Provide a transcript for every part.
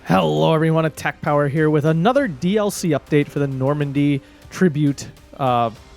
Hello everyone, Attack Power here with another DLC update for the Normandy tribute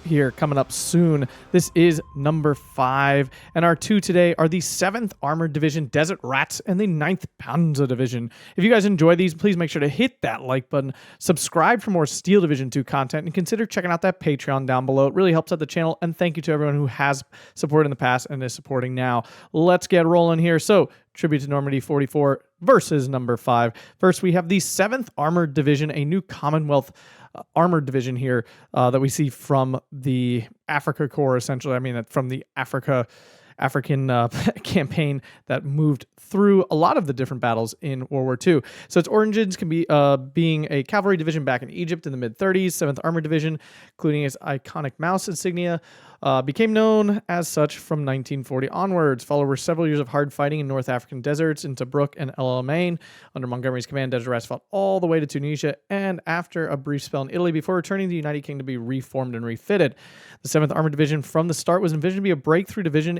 here coming up soon. This is number 5, and our 2 today are the 7th Armored Division Desert Rats and the 9th Panzer Division. If you guys enjoy these, please make sure to hit that like button, subscribe for more Steel Division 2 content, and consider checking out that Patreon down below. It really helps out the channel, and thank you to everyone who has supported in the past and is supporting now. Let's get rolling here. So, Tribute to Normandy 44 versus number 5. First, we have the 7th Armored Division, a new Commonwealth Armored Division here that we see from the Africa Corps, essentially. I mean, from the African campaign that moved through a lot of the different battles in World War II. So its origins can be being a cavalry division back in Egypt in the mid-30s. 7th Armored Division, including its iconic mouse insignia, became known as such from 1940 onwards. Following several years of hard fighting in North African deserts in Tobruk and El Alamein. Under Montgomery's command, Desert Rats fought all the way to Tunisia and after a brief spell in Italy before returning to the United Kingdom to be reformed and refitted. The 7th Armored Division from the start was envisioned to be a breakthrough division.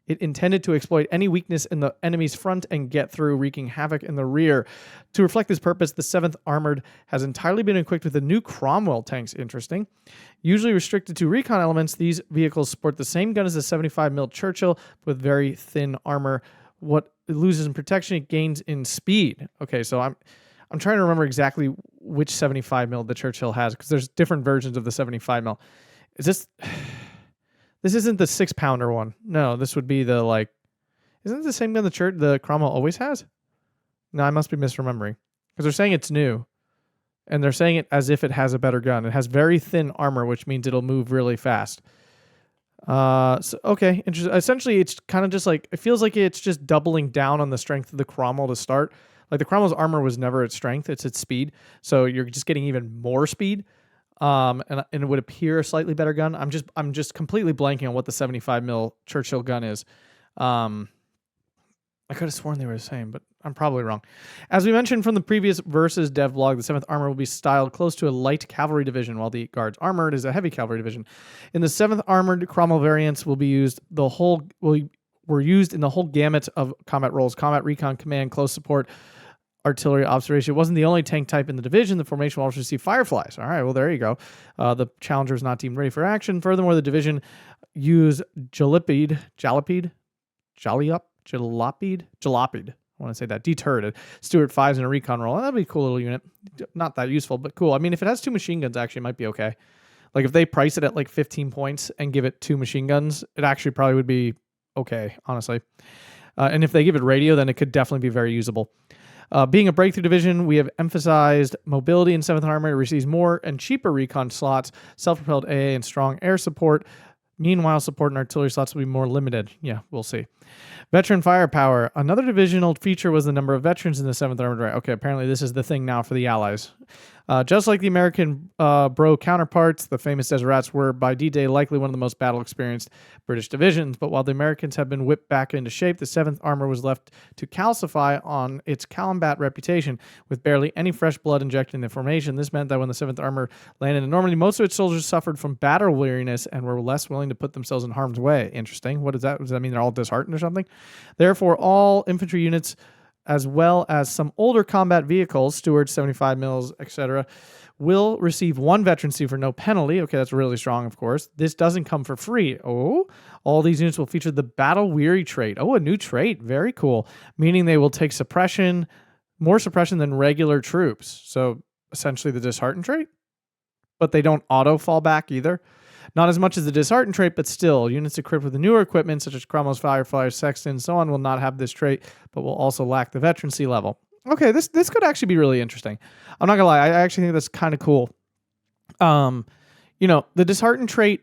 It intended to exploit any weakness in the enemy's front and get through, wreaking havoc in the rear. To reflect this purpose, the 7th Armored has entirely been equipped with the new Cromwell tanks. Interesting. Usually restricted to recon elements, these vehicles sport the same gun as the 75mm Churchill with very thin armor. What it loses in protection, it gains in speed. Okay, so I'm trying to remember exactly which 75mm the Churchill has, because there's different versions of the 75mm. Is this... This isn't the 6-pounder one. No, this would be the, like... Isn't it the same gun the Cromwell always has? No, I must be misremembering. Because they're saying it's new. And they're saying it as if it has a better gun. It has very thin armor, which means it'll move really fast. Okay, interesting. Essentially, it's kind of just like... It feels like it's just doubling down on the strength of the Cromwell to start. Like, the Cromwell's armor was never its strength. It's its speed. So you're just getting even more speed. And it would appear a slightly better gun. I'm just completely blanking on what the 75mm Churchill gun is. I could have sworn they were the same, but I'm probably wrong. As we mentioned from the previous Versus dev blog, the 7th Armor will be styled close to a light cavalry division, while the Guards Armored is a heavy cavalry division. In the 7th Armored, Cromwell variants were used in the whole gamut of combat roles: combat, recon, command, close support, artillery, observation. It wasn't the only tank type in the division. The formation will also receive Fireflies. All right, well, there you go. The Challenger is not deemed ready for action. Furthermore, the division used Jalopy. I want to say that. Deterred. Stuart 5s in a recon role. That'd be a cool little unit. Not that useful, but cool. I mean, if it has 2 machine guns, actually, it might be okay. Like, if they price it at like 15 points and give it 2 machine guns, it actually probably would be okay, honestly. And if they give it radio, then it could definitely be very usable. Being a breakthrough division, we have emphasized mobility in 7th Armor. It receives more and cheaper recon slots, self-propelled AA, and strong air support. Meanwhile, support and artillery slots will be more limited. Yeah, we'll see. Veteran firepower. Another divisional feature was the number of veterans in the 7th Armored. Right. Okay, apparently this is the thing now for the Allies. Just like the American bro counterparts, the famous Desert Rats were by D-Day likely one of the most battle-experienced British divisions. But while the Americans have been whipped back into shape, the 7th Armor was left to calcify on its combat reputation. With barely any fresh blood injected in the formation, this meant that when the 7th Armor landed in Normandy, most of its soldiers suffered from battle weariness and were less willing to put themselves in harm's way. Interesting. What is that? Does that mean they're all disheartened or something? Therefore, all infantry units, as well as some older combat vehicles, Stuarts, 75mm, etc., will receive 1 veterancy for no penalty. Okay, that's really strong, of course. This doesn't come for free. Oh, all these units will feature the Battle Weary trait. Oh, a new trait. Very cool. Meaning they will take suppression, more suppression than regular troops. So, essentially the disheartened trait. But they don't auto fall back either. Not as much as the disheartened trait, but still, units equipped with the newer equipment, such as Cromwell's Fireflies, Sexton, and so on, will not have this trait, but will also lack the veterancy level. Okay, this could actually be really interesting. I'm not gonna lie, I actually think that's kind of cool. The disheartened trait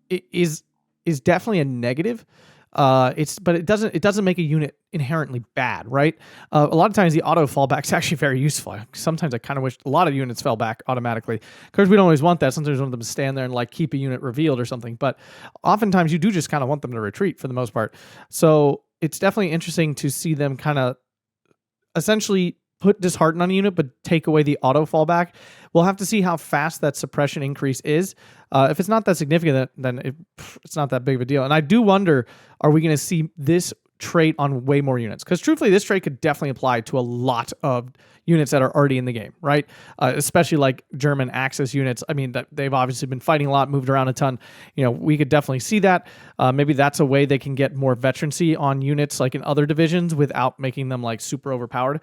is definitely a negative. But it doesn't make a unit inherently bad, right? A lot of times the auto fallback is actually very useful. Sometimes I kind of wish a lot of units fell back automatically. Because we don't always want that. Sometimes we want them to stand there and like keep a unit revealed or something. But oftentimes you do just kind of want them to retreat for the most part. So it's definitely interesting to see them kind of essentially put dishearten on a unit, but take away the auto fallback. We'll have to see how fast that suppression increase is. If it's not that significant, then it's not that big of a deal. And I do wonder, are we going to see this trait on way more units. Because truthfully, this trait could definitely apply to a lot of units that are already in the game, right? Especially like German Axis units. I mean, that they've obviously been fighting a lot, moved around a ton. We could definitely see that. Maybe that's a way they can get more veterancy on units like in other divisions without making them like super overpowered.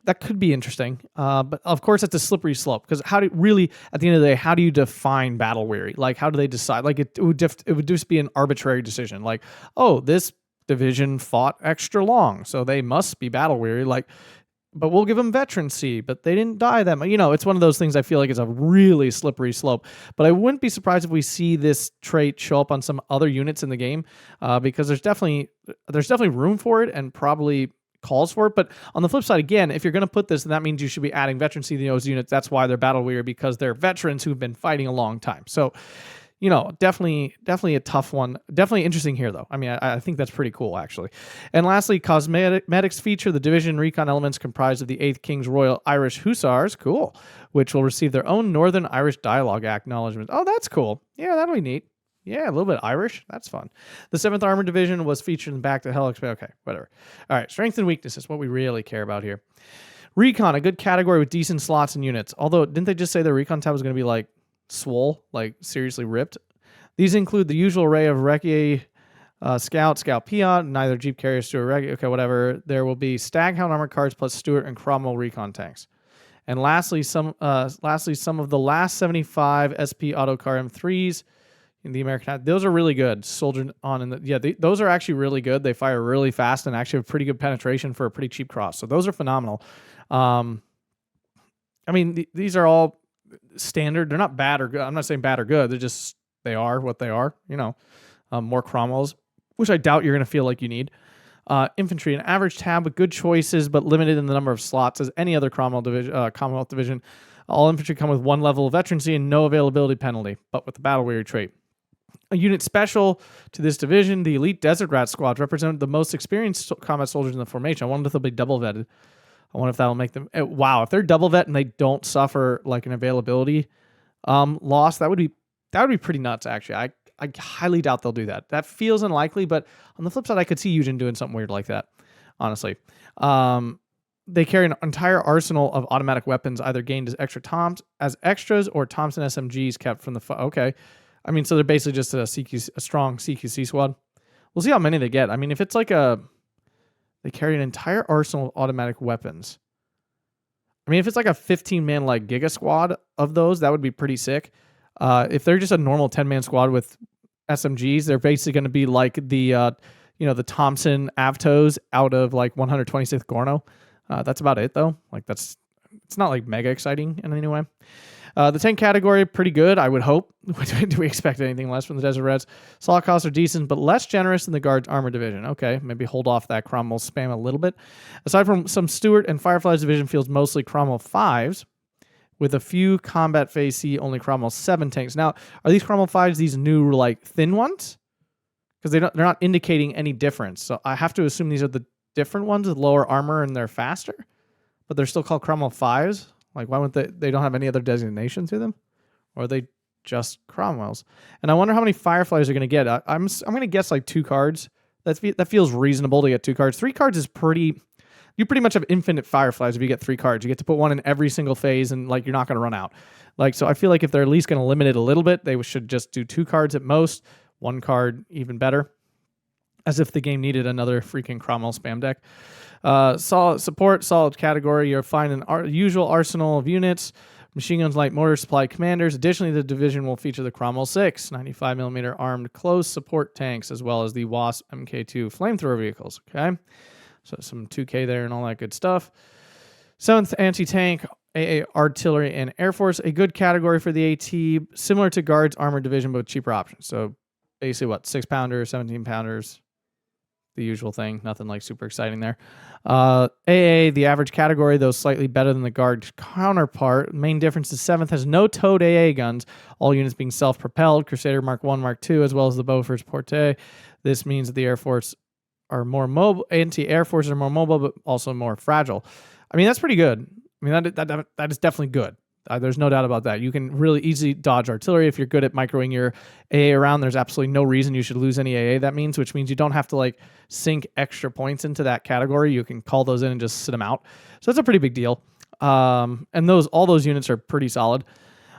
That could be interesting. But of course, it's a slippery slope because at the end of the day, how do you define battle weary? Like, how do they decide? Like, it would just be an arbitrary decision. Like, oh, this division fought extra long, so they must be battle weary. Like, but we'll give them veterancy, but they didn't die that much. It's one of those things I feel like is a really slippery slope. But I wouldn't be surprised if we see this trait show up on some other units in the game, because there's definitely room for it and probably calls for it. But on the flip side, again, if you're going to put this, then that means you should be adding veterancy to those units. That's why they're battle weary, because they're veterans who've been fighting a long time. So, definitely a tough one. Definitely interesting here, though. I mean, I think that's pretty cool, actually. And lastly, cosmetics feature the division recon elements comprised of the 8th King's Royal Irish Hussars, cool, which will receive their own Northern Irish dialogue acknowledgement. Oh, that's cool. Yeah, that'll be neat. Yeah, a little bit Irish. That's fun. The 7th Armored Division was featured in Back to Hell. Okay, whatever. All right, strengths and weaknesses, what we really care about here. Recon, a good category with decent slots and units. Although, didn't they just say the recon tab was going to be like swole, like seriously ripped? These include the usual array of Recce, Scout Peon, neither Jeep Carrier, Stuart Recce. Okay, whatever. There will be Staghound armored cards plus Stuart and Cromwell recon tanks. And lastly, some of the last 75 SP Autocar M3s in the American. Those are really good. Soldier on those are actually really good. They fire really fast and actually have pretty good penetration for a pretty cheap cross. So those are phenomenal. I mean, these are all standard. They're not bad or good. I'm not saying bad or good. They are what they are. More Cromwells, which I doubt you're going to feel like you need. Infantry, an average tab with good choices, but limited in the number of slots as any other Commonwealth division. All infantry come with 1 level of veterancy and no availability penalty, but with the battle weary trait. A unit special to this division, the Elite Desert Rat Squad, represent the most experienced combat soldiers in the formation. I wonder if they'll be double vetted. I wonder if that'll make them... Wow, if they're double vet and they don't suffer like an availability loss, that would be pretty nuts, actually. I highly doubt they'll do that. That feels unlikely, but on the flip side, I could see Eugen doing something weird like that, honestly. They carry an entire arsenal of automatic weapons, either gained as extras or Thompson SMGs kept from the... Okay. I mean, so they're basically just a strong CQC squad. We'll see how many they get. I mean, if it's like they carry an entire arsenal of automatic weapons. I mean, if it's like a 15-man like Giga squad of those, that would be pretty sick. If they're just a normal 10-man squad with SMGs, they're basically going to be like the Thompson Avtos out of like 126th Gorno. That's about it, though. Like it's not like mega exciting in any way. The tank category, pretty good, I would hope. Do we expect anything less from the Desert Reds? Slot costs are decent, but less generous than the Guards Armored Division. Okay, maybe hold off that Cromwell spam a little bit. Aside from some Stuart and Fireflies division feels mostly Cromwell 5s, with a few Combat Phase C only Cromwell 7 tanks. Now, are these Cromwell 5s these new, like, thin ones? Because they're not indicating any difference. So I have to assume these are the different ones with lower armor and they're faster? But they're still called Cromwell 5s? Like, why wouldn't they don't have any other designation to them? Or are they just Cromwells? And I wonder how many Fireflies are going to get. I'm going to guess like 2 cards. That feels reasonable to get 2 cards. 3 cards is pretty... You pretty much have infinite Fireflies if you get 3 cards. You get to put one in every single phase, and like you're not going to run out. Like, so I feel like if they're at least going to limit it a little bit, they should just do 2 cards at most. 1 card, even better. As if the game needed another freaking Cromwell spam deck. Solid support, solid category. You'll find an usual arsenal of units, machine guns, light mortar, supply commanders. Additionally, the division will feature the Cromwell 6, 95mm armed close support tanks, as well as the WASP MK2 flamethrower vehicles. Okay, so some 2K there and all that good stuff. 7th anti-tank, AA artillery, and Air Force. A good category for the AT, similar to Guards Armored Division, but with cheaper options. So basically, what, 6-pounders, 17-pounders. The usual thing, nothing like super exciting there. AA, the average category, though slightly better than the Guard counterpart. Main difference is 7th has no towed AA guns, all units being self-propelled, Crusader Mark 1, Mark 2, as well as the Beaufort Porte. This means that the Air Force are more mobile, anti-Air Forces are more mobile, but also more fragile. I mean, that's pretty good. I mean, that is definitely good. There's no doubt about that. You can really easily dodge artillery if you're good at microwing your AA around. There's absolutely no reason you should lose any AA. Which means you don't have to like sink extra points into that category. You can call those in and just sit them out. So that's a pretty big deal. And all those units are pretty solid.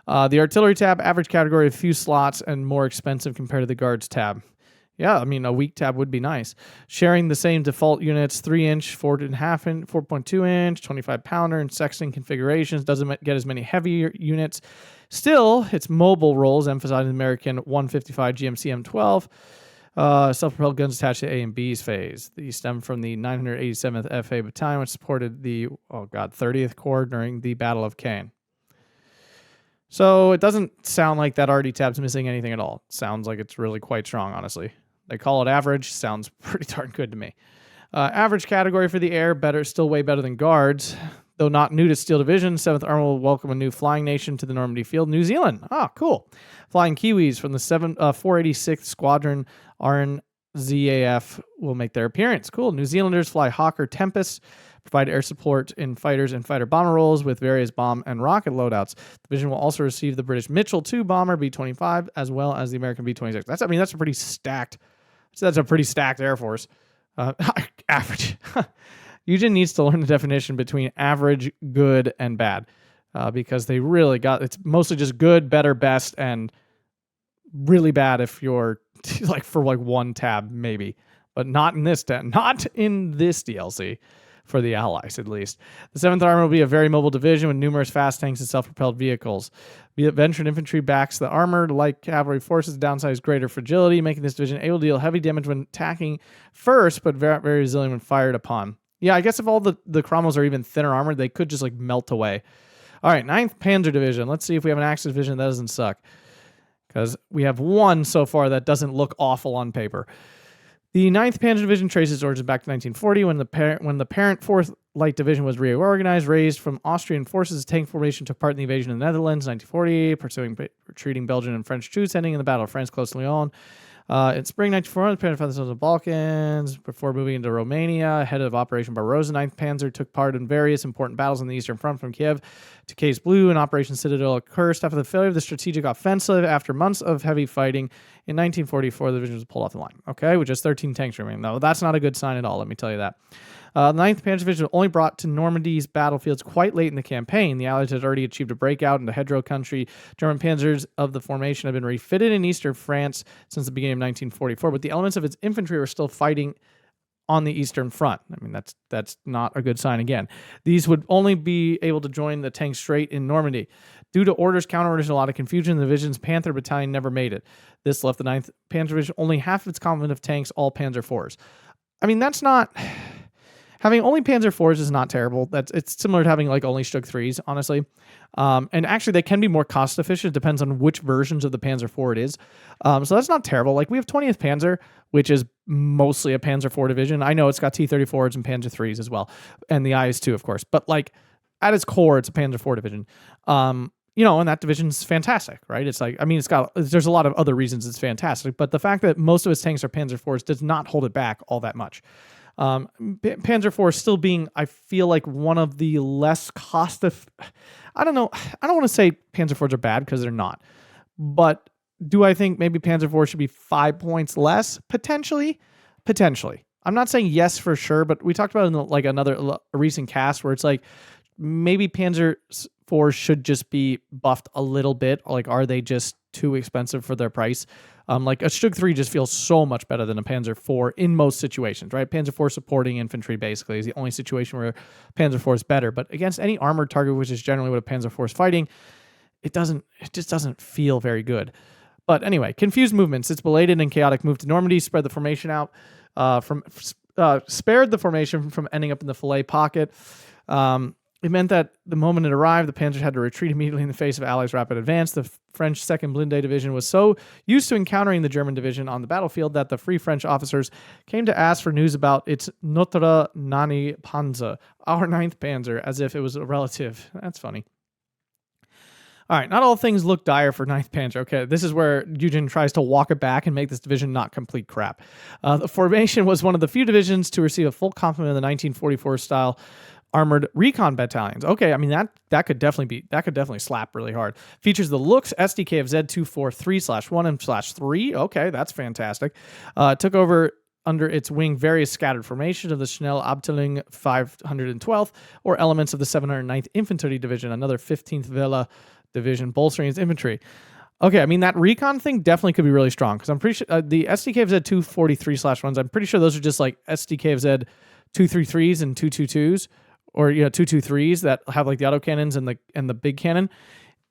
The artillery tab, average category, a few slots, and more expensive compared to the guards tab. Yeah, I mean, a weak tab would be nice. Sharing the same default units, 3-inch, 4.5 inch, 4.2 inch, 25 pounder, and sexton configurations. Doesn't get as many heavier units. Still, its mobile roles, emphasizing American 155 GMC M12. Self-propelled guns attached to A and B's phase. These stem from the 987th FA Battalion, which supported the 30th Corps during the Battle of Caen. So it doesn't sound like that RD tab's missing anything at all. It sounds like it's really quite strong, honestly. They call it average. Sounds pretty darn good to me. Average category for the air, still way better than guards. Though not new to Steel Division, 7th Armored will welcome a new flying nation to the Normandy field, New Zealand. Ah, cool. Flying Kiwis from the 486th Squadron RNZAF will make their appearance. Cool. New Zealanders fly Hawker Tempest, provide air support in fighters and fighter bomber roles with various bomb and rocket loadouts. The division will also receive the British Mitchell II bomber B-25 as well as the American B-26. That's a pretty stacked. That's a pretty stacked Air Force. Average. Eugene needs to learn the definition between average, good, and bad, because they really it's mostly just good, better, best, and really bad if you're for one tab maybe, but not in this DLC. For the Allies, at least. The 7th Armored will be a very mobile division with numerous fast tanks and self-propelled vehicles. The veteran infantry backs the armored, like cavalry forces, downsize greater fragility, making this division able to deal heavy damage when attacking first, but very, very resilient when fired upon. Yeah, I guess if all the Cromwells are even thinner armored, they could just melt away. All right, 9th Panzer Division. Let's see if we have an Axis division that doesn't suck, because we have one so far that doesn't look awful on paper. The 9th Panzer Division traces its origins back to 1940 when the parent 4th Light Division was reorganized, raised from Austrian forces. Tank formation took part in the invasion of the Netherlands in 1940, pursuing retreating Belgian and French troops, ending in the Battle of France close to Lyon. In spring 1941, the Panzer found themselves in the Balkans before moving into Romania. Head of Operation Barbarossa, 9th Panzer took part in various important battles on the Eastern Front from Kiev to Case Blue, and Operation Citadel occurred after the failure of the strategic offensive. After months of heavy fighting in 1944, the division was pulled off the line. Okay, with just 13 tanks remaining. No, that's not a good sign at all, let me tell you that. 9th Panzer Division was only brought to Normandy's battlefields quite late in the campaign. The Allies had already achieved a breakout into Hedro country. German panzers of the formation had been refitted in eastern France since the beginning of 1944, but the elements of its infantry were still fighting on the Eastern Front. I mean, that's not a good sign again. These would only be able to join the tanks straight in Normandy. Due to orders, counter-orders, and a lot of confusion, the division's Panther Battalion never made it. This left the 9th Panzer Division only half of its complement of tanks, all Panzer IVs. I mean, that's not... Having only Panzer IVs is not terrible. It's similar to having only Stug 3s, honestly. And actually, they can be more cost efficient. It depends on which versions of the Panzer IV it is. So that's not terrible. We have 20th Panzer, which is mostly a Panzer IV division. I know it's got T-34s and Panzer IIIs as well, and the IS-2, of course. But at its core, it's a Panzer IV division. And that division's fantastic, right? There's a lot of other reasons it's fantastic, but the fact that most of its tanks are Panzer IVs does not hold it back all that much. Panzer IV still being, I feel one of the less I don't know. I don't want to say Panzer IVs are bad because they're not, but do I think maybe Panzer IV should be 5 points less? Potentially. I'm not saying yes for sure, but we talked about it in a recent cast where it's maybe Panzer IV should just be buffed a little bit. Are they just too expensive for their price? A Stug 3 just feels so much better than a Panzer IV in most situations, right? Panzer IV supporting infantry basically is the only situation where Panzer IV is better. But against any armored target, which is generally what a Panzer IV is fighting, it just doesn't feel very good. But anyway, confused movements. Its belated and chaotic move to Normandy spread the formation out spared the formation from ending up in the Fillet pocket. It meant that the moment it arrived, the Panzers had to retreat immediately in the face of Allies' rapid advance. The French 2nd Blindé Division was so used to encountering the German division on the battlefield that the Free French officers came to ask for news about its Notre Nani Panzer, our 9th Panzer, as if it was a relative. That's funny. All right, not all things look dire for 9th Panzer. Okay, this is where Eugen tries to walk it back and make this division not complete crap. The formation was one of the few divisions to receive a full complement of the 1944 style armored recon battalions. Okay, I mean that could definitely slap really hard. Features the Lux SDK of Z243/1 and /3. Okay, that's fantastic. Took over under its wing various scattered formations of the Schnell Abteilung 512th or elements of the 709th Infantry Division, another 15th Welle Division, bolstering its infantry. Okay, I mean, that recon thing definitely could be really strong, because I'm pretty sure the SDK of Z243/1s, I'm pretty sure those are just like SDK of Z233s and 222s, or 223s that have like the autocannons and the big cannon,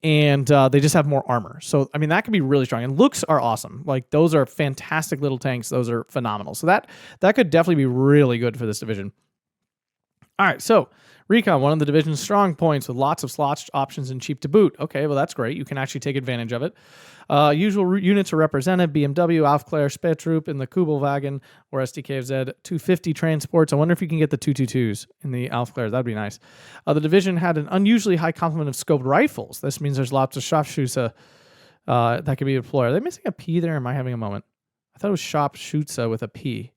and they just have more armor. So I mean, that could be really strong. And looks are awesome. Like, those are fantastic little tanks. Those are phenomenal. So that could definitely be really good for this division. All right, so recon, one of the division's strong points, with lots of slot options and cheap to boot. Okay, well, that's great. You can actually take advantage of it. Usual units are represented: BMW, Aufklär, Spätrupp in the Kubelwagen, or SDK of Z 250 transports. I wonder if you can get the 222s in the Aufklär. That'd be nice. The division had an unusually high complement of scoped rifles. This means there's lots of Scharfschütze that can be deployed. Are they missing a P there? Am I having a moment? I thought it was Scharfschütze with a P.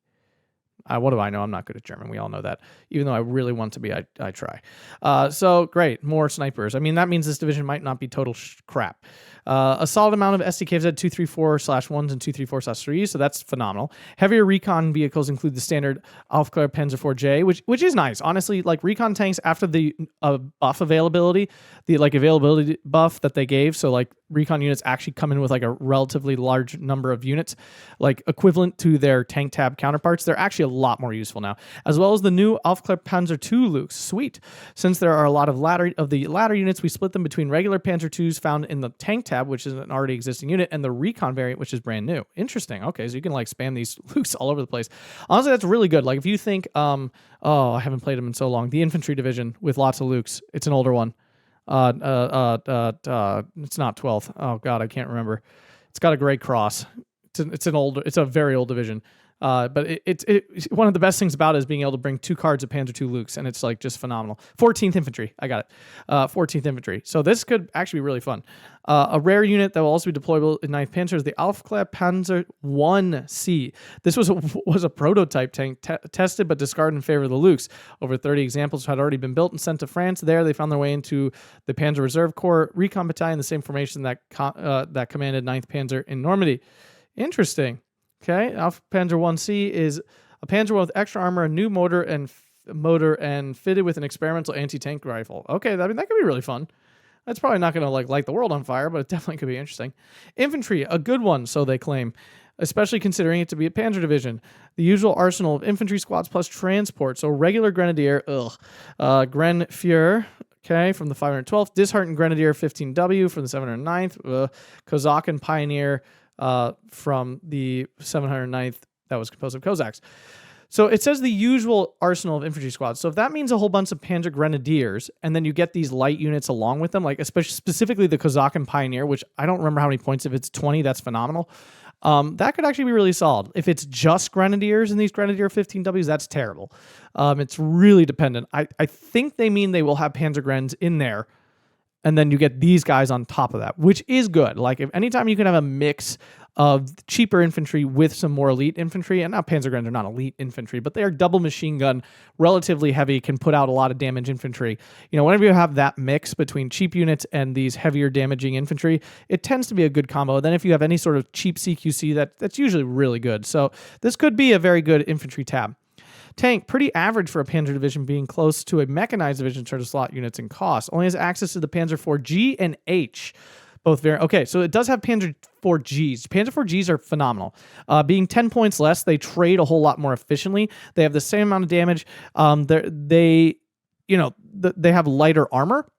What do I know? I'm not good at German. We all know that. Even though I really want to be, I try. So great, more snipers. I mean, that means this division might not be total crap. A solid amount of SDK Z 234/1s and 234/3s, so that's phenomenal. Heavier recon vehicles include the standard Aufklär Panzer IV-J, which is nice. Honestly, like, recon tanks, after the buff availability, the availability buff that they gave, so like recon units actually come in with like a relatively large number of units, like equivalent to their tank tab counterparts. They're actually a lot more useful now, as well as the new Aufklär Panzer II Lukes. Sweet. Since there are a lot of the ladder units, we split them between regular Panzer IIs found in the tank tab, which is an already existing unit, and the recon variant, which is brand new. Interesting. Okay, so you can like spam these Lukes all over the place. Honestly, that's really good. Like, if you think, I haven't played them in so long. The infantry division with lots of Lukes. It's an older one. It's not 12th. Oh God, I can't remember. It's got a gray cross. It's a very old division. But it's one of the best things about it is being able to bring 2 cards of Panzer II Lukes, and it's like just phenomenal. 14th Infantry, I got it. 14th Infantry. So this could actually be really fun. A rare unit that will also be deployable in 9th Panzer is the Aufklär Panzer 1C. This was a prototype tank tested but discarded in favor of the Lukes. Over 30 examples had already been built and sent to France. There, they found their way into the Panzer Reserve Corps Recon Battalion, the same formation that commanded 9th Panzer in Normandy. Interesting. Okay, Panzer 1C is a Panzer with extra armor, a new motor, and fitted with an experimental anti-tank rifle. Okay, I mean, that could be really fun. That's probably not going to like light the world on fire, but it definitely could be interesting. Infantry, a good one, so they claim, especially considering it to be a Panzer division. The usual arsenal of infantry squads plus transport. So regular grenadier, Grenadier, okay, from the 512th, disheartened grenadier 15W from the 709th, Cossack and pioneer from the 709th that was composed of Cossacks. So it says the usual arsenal of infantry squads. So if that means a whole bunch of Panzer Grenadiers, and then you get these light units along with them, like especially specifically the Cossack and Pioneer, which I don't remember how many points. If it's 20, that's phenomenal. That could actually be really solid. If it's just Grenadiers and these Grenadier 15Ws, that's terrible. It's really dependent. I think they mean they will have Panzer Grens in there, and then you get these guys on top of that, which is good. Like, if anytime you can have a mix of cheaper infantry with some more elite infantry, and now Panzer Grens are not elite infantry, but they are double machine gun, relatively heavy, can put out a lot of damage infantry. You know, whenever you have that mix between cheap units and these heavier damaging infantry, it tends to be a good combo. Then if you have any sort of cheap CQC, that's usually really good. So this could be a very good infantry tab. Tank, pretty average for a Panzer division, being close to a mechanized division in terms of slot units and cost. Only has access to the Panzer IV-G and H. Both very okay. So it does have Panzer IV-Gs. Panzer IV-Gs are phenomenal. Being 10 points less, they trade a whole lot more efficiently. They have the same amount of damage. They have lighter armor.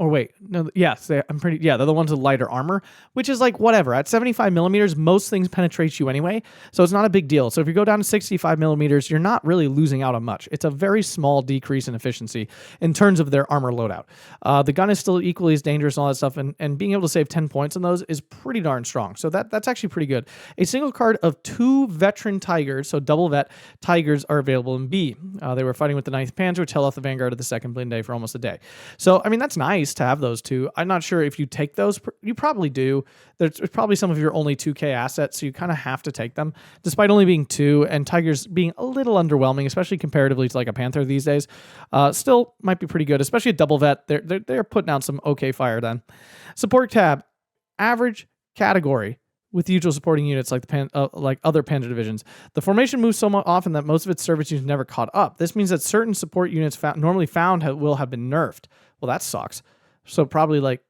Or wait, no, yes, they're the ones with lighter armor, which is like whatever. At 75 millimeters, most things penetrate you anyway, so it's not a big deal. So if you go down to 65 millimeters, you're not really losing out on much. It's a very small decrease in efficiency in terms of their armor loadout. The gun is still equally as dangerous and all that stuff, and being able to save 10 points on those is pretty darn strong. So that's actually pretty good. A single card of 2 veteran Tigers, so double vet Tigers, are available in B. They were fighting with the 9th Panzer, which held off the vanguard of the 2nd Blinde for almost a day. So, I mean, that's nice. nice to have those two. I'm not sure if you take those. You probably do. There's probably some of your only 2K assets, so you kind of have to take them, despite only being 2, and Tigers being a little underwhelming, especially comparatively to like a Panther these days. Still might be pretty good, especially a double vet. They're putting out some okay fire then. Support tab, average category, with usual supporting units like like other Panzer divisions. The formation moves so often that most of its service units never caught up. This means that certain support units normally found will have been nerfed. Well, that sucks. So probably like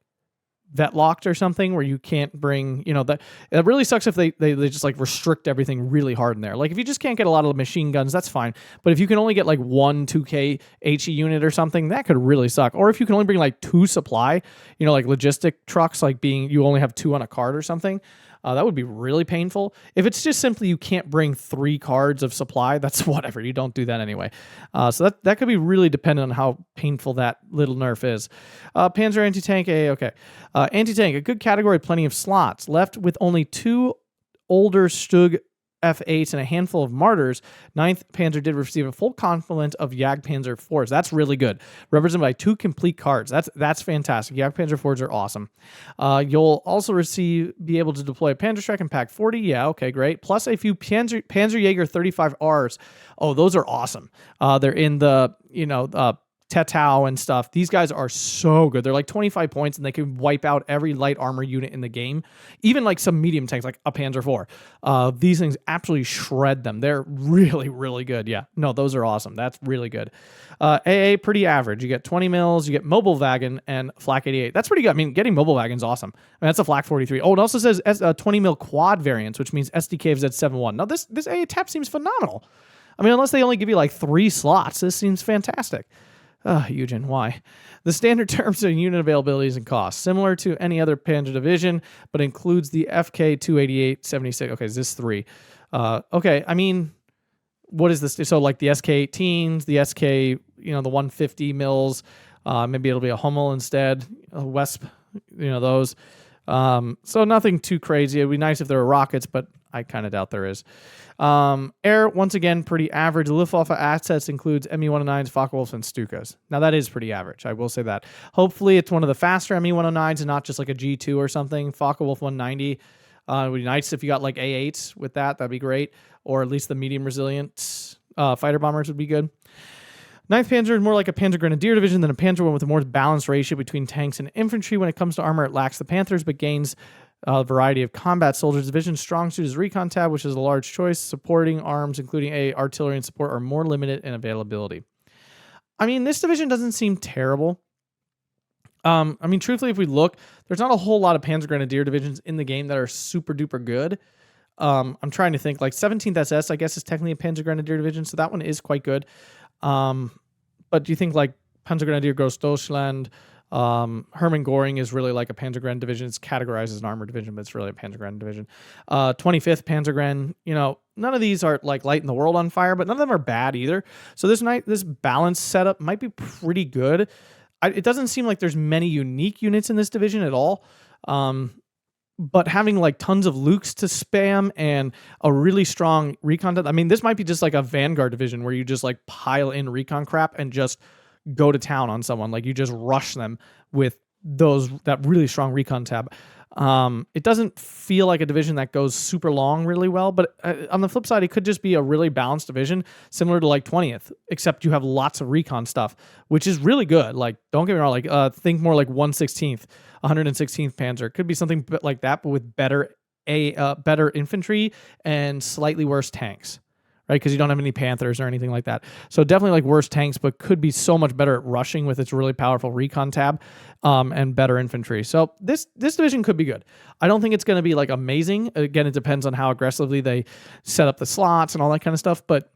vet locked or something where you can't bring, that it really sucks if they just like restrict everything really hard in there. Like if you just can't get a lot of machine guns, that's fine. But if you can only get like 1 2K HE unit or something, that could really suck. Or if you can only bring like 2 supply, like logistic trucks, like you only have 2 on a card or something, that would be really painful. If it's just simply you can't bring 3 cards of supply, that's whatever. You don't do that anyway. So that could be really dependent on how painful that little nerf is. Panzer anti-tank, okay. Anti-tank, a good category, plenty of slots. Left with only 2 older Stug F8s and a handful of Martyrs, 9th Panzer did receive a full complement of Jagdpanzer IVs. That's really good. Represented by 2 complete cards. That's fantastic. Jagdpanzer IVs are awesome. You'll also be able to deploy a Panzerschreck and Pack 40. Yeah, okay, great. Plus a few Panzerjäger 35Rs. Oh, those are awesome. They're in the, Tetau and stuff. These guys are so good. They're like 25 points and they can wipe out every light armor unit in the game. Even like some medium tanks like a Panzer IV. These things absolutely shred them. They're really, really good. Yeah. No, those are awesome. That's really good. AA, pretty average. You get 20 mils, you get Mobile Wagon and Flak 88. That's pretty good. I mean, getting Mobile Wagon's awesome. That's a Flak 43. Oh, it also says 20 mil quad variants, which means SDK of Z71. Now, this AA tap seems phenomenal. I mean, unless they only give you like 3 slots, this seems fantastic. Eugen, why? The standard terms of unit availabilities and costs, similar to any other Panzer division, but includes the FK 288-76. Okay, is this 3? Okay, I mean, what is this? So like the SK 18s, the SK, the 150 mils, maybe it'll be a Hummel instead, a Wesp, those. So nothing too crazy. It'd be nice if there were rockets, but I kind of doubt there is. Air, once again, pretty average. The Luftwaffe assets includes Me-109s, Focke-Wulfs, and Stukas. Now, that is pretty average. I will say that. Hopefully, it's one of the faster Me-109s and not just like a G2 or something. Focke-Wulf 190. It would be nice if you got like A8s with that. That'd be great. Or at least the medium resilient fighter bombers would be good. 9th Panzer is more like a Panzer Grenadier division than a Panzer one with a more balanced ratio between tanks and infantry. When it comes to armor, it lacks the Panthers, but gains a variety of combat soldiers. Division strong suit is recon tab, which is a large choice. Supporting arms, including artillery and support, are more limited in availability. I mean, this division doesn't seem terrible. I mean, truthfully, if we look, there's not a whole lot of Panzer Grenadier divisions in the game that are super duper good. I'm trying to think, like 17th SS, I guess, is technically a Panzer Grenadier division, so that one is quite good. But do you think like Panzer Grenadier Großdeutschland, Hermann Göring is really like a Panzergren division. It's categorized as an armored division, but it's really a Panzergren division. 25th Panzergren, none of these are like lighting the world on fire, but none of them are bad either. So this balanced setup might be pretty good. It doesn't seem like there's many unique units in this division at all. But having like tons of Lukes to spam and a really strong recon, I mean, this might be just like a Vanguard division where you just like pile in recon crap and just go to town on someone. Like you just rush them with that really strong recon tab. It doesn't feel like a division that goes super long really well, but on the flip side, it could just be a really balanced division similar to like 20th, except you have lots of recon stuff, which is really good. Like, don't get me wrong, like think more like 116th Panzer. It could be something like that, but with better infantry and slightly worse tanks. Right, because you don't have any Panthers or anything like that. So definitely like worse tanks, but could be so much better at rushing with its really powerful recon tab and better infantry. So this division could be good. I don't think it's going to be like amazing. Again, it depends on how aggressively they set up the slots and all that kind of stuff. But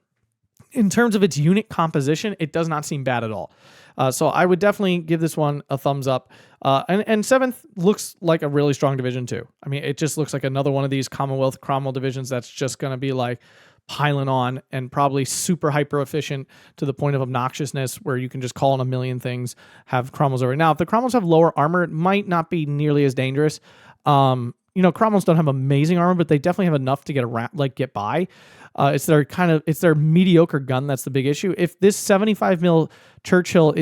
in terms of its unit composition, it does not seem bad at all. So I would definitely give this one a thumbs up. And 7th looks like a really strong division too. I mean, it just looks like another one of these Commonwealth Cromwell divisions that's just going to be like piling on and probably super hyper efficient to the point of obnoxiousness where you can just call in a million things, have Cromwells over. Now, if the Cromwells have lower armor, it might not be nearly as dangerous. Cromwells don't have amazing armor, but they definitely have enough to get around, like get by. It's their mediocre gun that's the big issue. If this 75 mil Churchill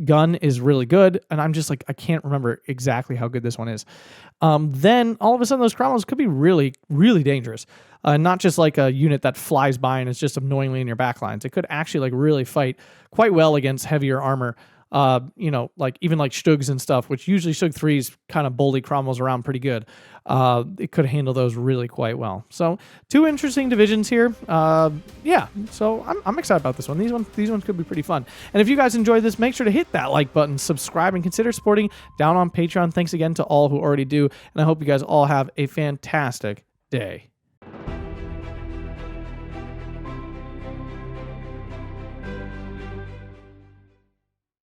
gun is really good, and I'm just like I can't remember exactly how good this one is, then all of a sudden those Cromwells could be really, really dangerous. Not just like a unit that flies by and is just annoyingly in your backlines. It could actually like really fight quite well against heavier armor. Like even like Stugs and stuff, which usually Stug 3s kind of bully Cromwells around pretty good. It could handle those really quite well. So 2 interesting divisions here. Yeah, so I'm excited about this one. These ones could be pretty fun. And if you guys enjoyed this, make sure to hit that like button, subscribe, and consider supporting down on Patreon. Thanks again to all who already do, and I hope you guys all have a fantastic day.